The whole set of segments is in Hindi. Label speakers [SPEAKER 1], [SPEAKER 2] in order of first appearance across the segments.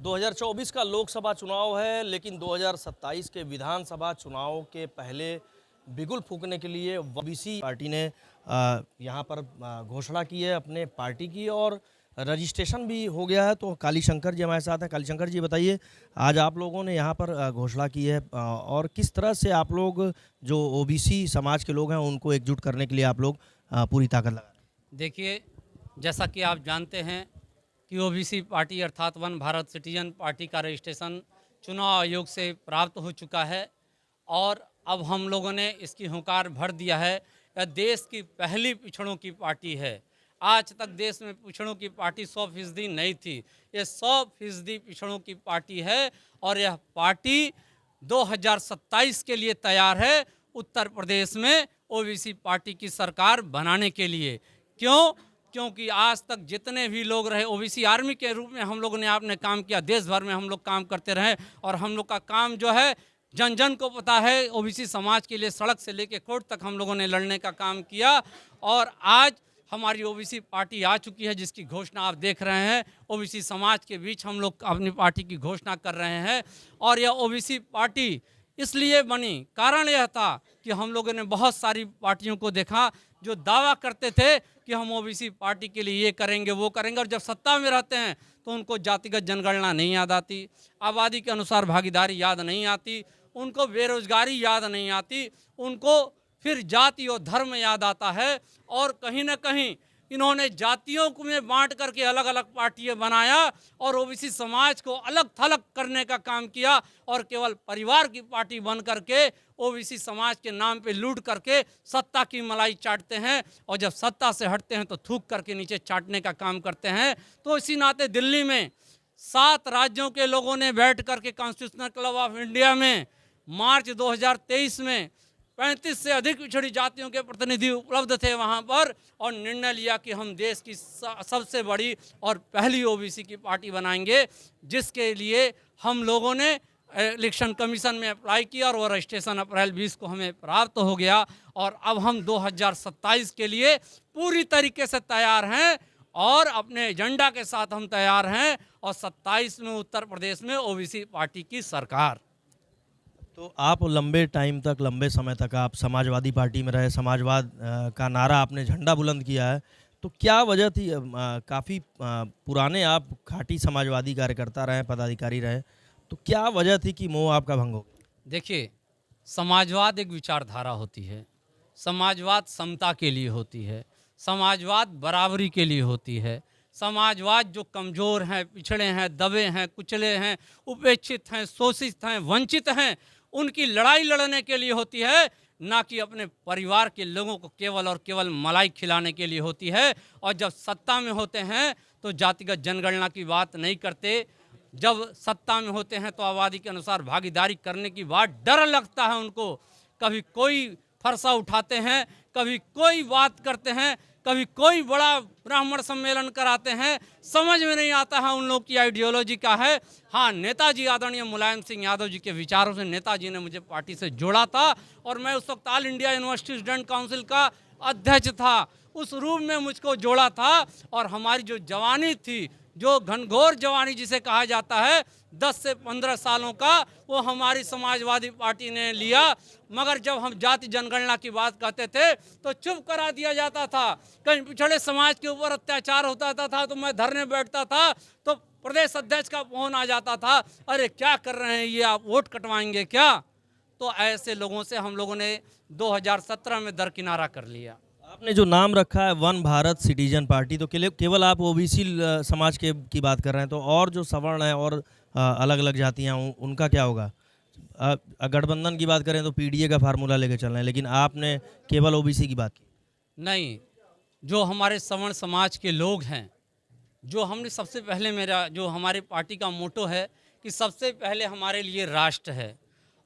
[SPEAKER 1] 2024 का लोकसभा चुनाव है, लेकिन 2027 के विधानसभा चुनाव के पहले बिगुल फूंकने के लिए ओबीसी पार्टी ने यहाँ पर घोषणा की है अपने पार्टी की, और रजिस्ट्रेशन भी हो गया है। तो कालीशंकर जी हमारे साथ हैं। कालीशंकर जी, बताइए, आज आप लोगों ने यहाँ पर घोषणा की है, और किस तरह से आप लोग जो ओबीसी समाज के लोग हैं उनको एकजुट करने के लिए आप लोग पूरी ताकत लगा रहे हैं?
[SPEAKER 2] देखिए, जैसा कि आप जानते हैं कि ओबीसी पार्टी अर्थात वन भारत सिटीजन पार्टी का रजिस्ट्रेशन चुनाव आयोग से प्राप्त हो चुका है और अब हम लोगों ने इसकी हुंकार भर दिया है। यह देश की पहली पिछड़ों की पार्टी है। आज तक देश में पिछड़ों की पार्टी 100% नहीं थी। ये 100% पिछड़ों की पार्टी है और यह पार्टी 2027 के लिए तैयार है उत्तर प्रदेश में ओबीसी पार्टी की सरकार बनाने के लिए। क्यों? क्योंकि आज तक जितने भी लोग रहे, ओबीसी आर्मी के रूप में हम लोगों ने आपने काम किया, देश भर में हम लोग काम करते रहे और हम लोग का काम जो है जन जन को पता है। ओबीसी समाज के लिए सड़क से लेकर कोर्ट तक हम लोगों ने लड़ने का काम किया और आज हमारी ओबीसी पार्टी आ चुकी है, जिसकी घोषणा आप देख रहे हैं। ओबीसी समाज के बीच हम लोग अपनी पार्टी की घोषणा कर रहे हैं और यह ओबीसी पार्टी इसलिए बनी, कारण यह था कि हम लोगों ने बहुत सारी पार्टियों को देखा जो दावा करते थे कि हम ओबीसी पार्टी के लिए ये करेंगे वो करेंगे, और जब सत्ता में रहते हैं तो उनको जातिगत जनगणना नहीं याद आती, आबादी के अनुसार भागीदारी याद नहीं आती, उनको बेरोजगारी याद नहीं आती, उनको फिर जाति और धर्म याद आता है। और कहीं ना कहीं इन्होंने जातियों को में बांट करके अलग अलग पार्टियां बनाया और ओबीसी समाज को अलग थलग करने का काम किया और केवल परिवार की पार्टी बन करके ओबीसी समाज के नाम पे लूट करके सत्ता की मलाई चाटते हैं, और जब सत्ता से हटते हैं तो थूक करके नीचे चाटने का काम करते हैं। तो इसी नाते दिल्ली में 7 राज्यों के लोगों ने बैठ करके कॉन्स्टिट्यूशनल क्लब ऑफ इंडिया में मार्च 2023 में 35 से अधिक पिछड़ी जातियों के प्रतिनिधि उपलब्ध थे वहां पर, और निर्णय लिया कि हम देश की सबसे बड़ी और पहली ओबीसी की पार्टी बनाएंगे, जिसके लिए हम लोगों ने इलेक्शन कमीशन में अप्लाई किया और वो रजिस्ट्रेशन अप्रैल 20 को हमें प्राप्त हो गया। और अब हम 2027 के लिए पूरी तरीके से तैयार हैं और अपने एजेंडा के साथ हम तैयार हैं, और 27 में उत्तर प्रदेश में ओबीसी पार्टी की सरकार।
[SPEAKER 1] तो आप लंबे टाइम तक, लंबे समय तक आप समाजवादी पार्टी में रहे, समाजवाद का नारा आपने झंडा बुलंद किया है। तो क्या वजह थी? काफ़ी पुराने आप खाटी समाजवादी कार्यकर्ता रहे, पदाधिकारी रहे, तो क्या वजह थी कि मोह आपका भंग हो गया?
[SPEAKER 2] देखिए, समाजवाद एक विचारधारा होती है, समाजवाद समता के लिए होती है, समाजवाद बराबरी के लिए होती है, समाजवाद जो कमज़ोर हैं, पिछड़े हैं, दबे हैं, कुचले हैं, उपेक्षित हैं, शोषित हैं, वंचित हैं, उनकी लड़ाई लड़ने के लिए होती है, ना कि अपने परिवार के लोगों को केवल और केवल मलाई खिलाने के लिए होती है। और जब सत्ता में होते हैं तो जातिगत जनगणना की बात नहीं करते, जब सत्ता में होते हैं तो आबादी के अनुसार भागीदारी करने की बात डर लगता है उनको। कभी कोई फरसा उठाते हैं, कभी कोई बात करते हैं, कभी कोई बड़ा ब्राह्मण सम्मेलन कराते हैं, समझ में नहीं आता है उन लोग की आइडियोलॉजी का है। हाँ, नेताजी आदरणीय मुलायम सिंह यादव जी के विचारों से नेताजी ने मुझे पार्टी से जोड़ा था और मैं उस वक्त all India university student council का अध्यक्ष था। उस रूप में मुझको जोड़ा था और हमारी जो जवानी थी, जो घनघोर जवानी जिसे कहा जाता है, 10 से 15 सालों का, वो हमारी समाजवादी पार्टी ने लिया। मगर जब हम जाति जनगणना की बात कहते थे तो चुप करा दिया जाता था। कहीं पिछड़े समाज के ऊपर अत्याचार होता था तो मैं धरने बैठता था तो प्रदेश अध्यक्ष का फोन आ जाता था, अरे क्या कर रहे हैं ये, आप वोट कटवाएंगे क्या? तो ऐसे लोगों से हम लोगों ने 2017 में दरकिनारा कर लिया।
[SPEAKER 1] आपने जो नाम रखा है वन भारत सिटीजन पार्टी, तो केवल आप ओबीसी समाज के की बात कर रहे हैं, तो और जो सवर्ण हैं और अलग अलग जातियां उनका क्या होगा? गठबंधन की बात करें तो पीडीए का फार्मूला लेके चल रहे हैं, लेकिन आपने केवल ओबीसी की बात की।
[SPEAKER 2] नहीं, जो हमारे सवर्ण समाज के लोग हैं, जो हमने सबसे पहले, मेरा जो हमारी पार्टी का मोटो है कि सबसे पहले हमारे लिए राष्ट्र है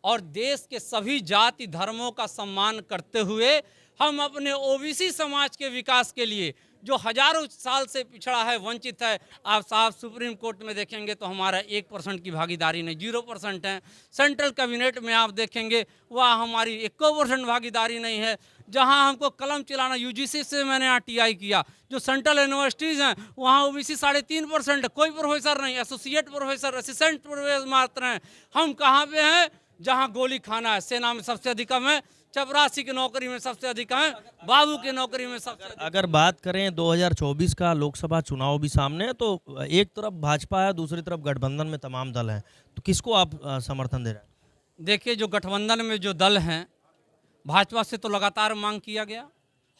[SPEAKER 2] और देश के सभी जाति धर्मों का सम्मान करते हुए हम अपने ओबीसी समाज के विकास के लिए, जो हजारों साल से पिछड़ा है, वंचित है। आप साहब सुप्रीम कोर्ट में देखेंगे तो हमारा 1% की भागीदारी नहीं, 0% है। सेंट्रल कैबिनेट में आप देखेंगे वह हमारी 1% भागीदारी नहीं है। जहां हमको कलम चलाना, यूजीसी से मैंने यहाँ टीआई किया। जो सेंट्रल यूनिवर्सिटीज़ हैं वहाँ ओबीसी 3.5%, कोई प्रोफेसर नहीं, एसोसिएट प्रोफेसर, असिस्टेंट प्रोफेसर मात्र हैं। हम कहाँ पे हैं? जहाँ गोली खाना है। सेना में सबसे अधिक हम हैं, चपरासी की नौकरी में सबसे अधिक हैं, बाबू की नौकरी में सबसे अधिक।
[SPEAKER 1] अगर बात करें 2024 का लोकसभा चुनाव भी सामने है, तो एक तरफ भाजपा है, दूसरी तरफ गठबंधन में तमाम दल हैं, तो किसको आप समर्थन दे रहे हैं?
[SPEAKER 2] देखिए, जो गठबंधन में जो दल हैं, भाजपा से तो लगातार मांग किया गया।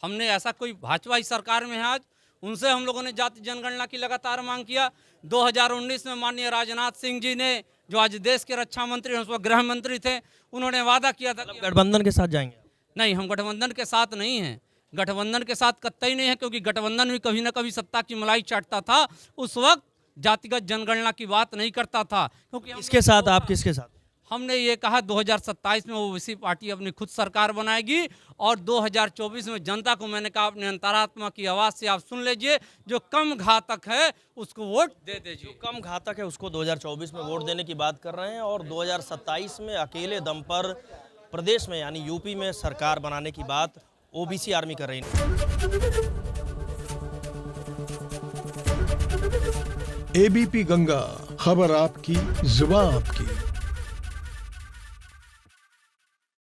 [SPEAKER 2] हमने ऐसा कोई, भाजपा ही सरकार में है आज, उनसे हम लोगों ने जाति जनगणना की लगातार मांग किया। 2019 में माननीय राजनाथ सिंह जी ने, जो आज देश के रक्षा मंत्री हैं, उस वक्त गृह मंत्री थे, उन्होंने वादा किया था कि
[SPEAKER 1] गठबंधन के साथ जाएंगे?
[SPEAKER 2] नहीं, हम गठबंधन के साथ नहीं हैं। गठबंधन के साथ कतई नहीं है, क्योंकि गठबंधन भी कभी ना कभी सत्ता की मलाई चाटता था। उस वक्त जातिगत जनगणना की बात नहीं करता था, क्योंकि
[SPEAKER 1] किसके साथ, आप किसके साथ?
[SPEAKER 2] हमने ये कहा 2027 में ओबीसी पार्टी अपनी खुद सरकार बनाएगी, और 2024 में जनता को मैंने कहा अपने अंतरात्मा की आवाज़ से आप सुन लीजिए, जो कम घातक है उसको वोट दे दीजिए।
[SPEAKER 1] जो कम घातक है उसको 2024 में वोट देने की बात कर रहे हैं, और 2027 में अकेले दम पर प्रदेश में यानी यूपी में सरकार बनाने की बात ओबीसी आर्मी कर रही है।
[SPEAKER 3] एबीपी गंगा, खबर आपकी, जुबान आपकी।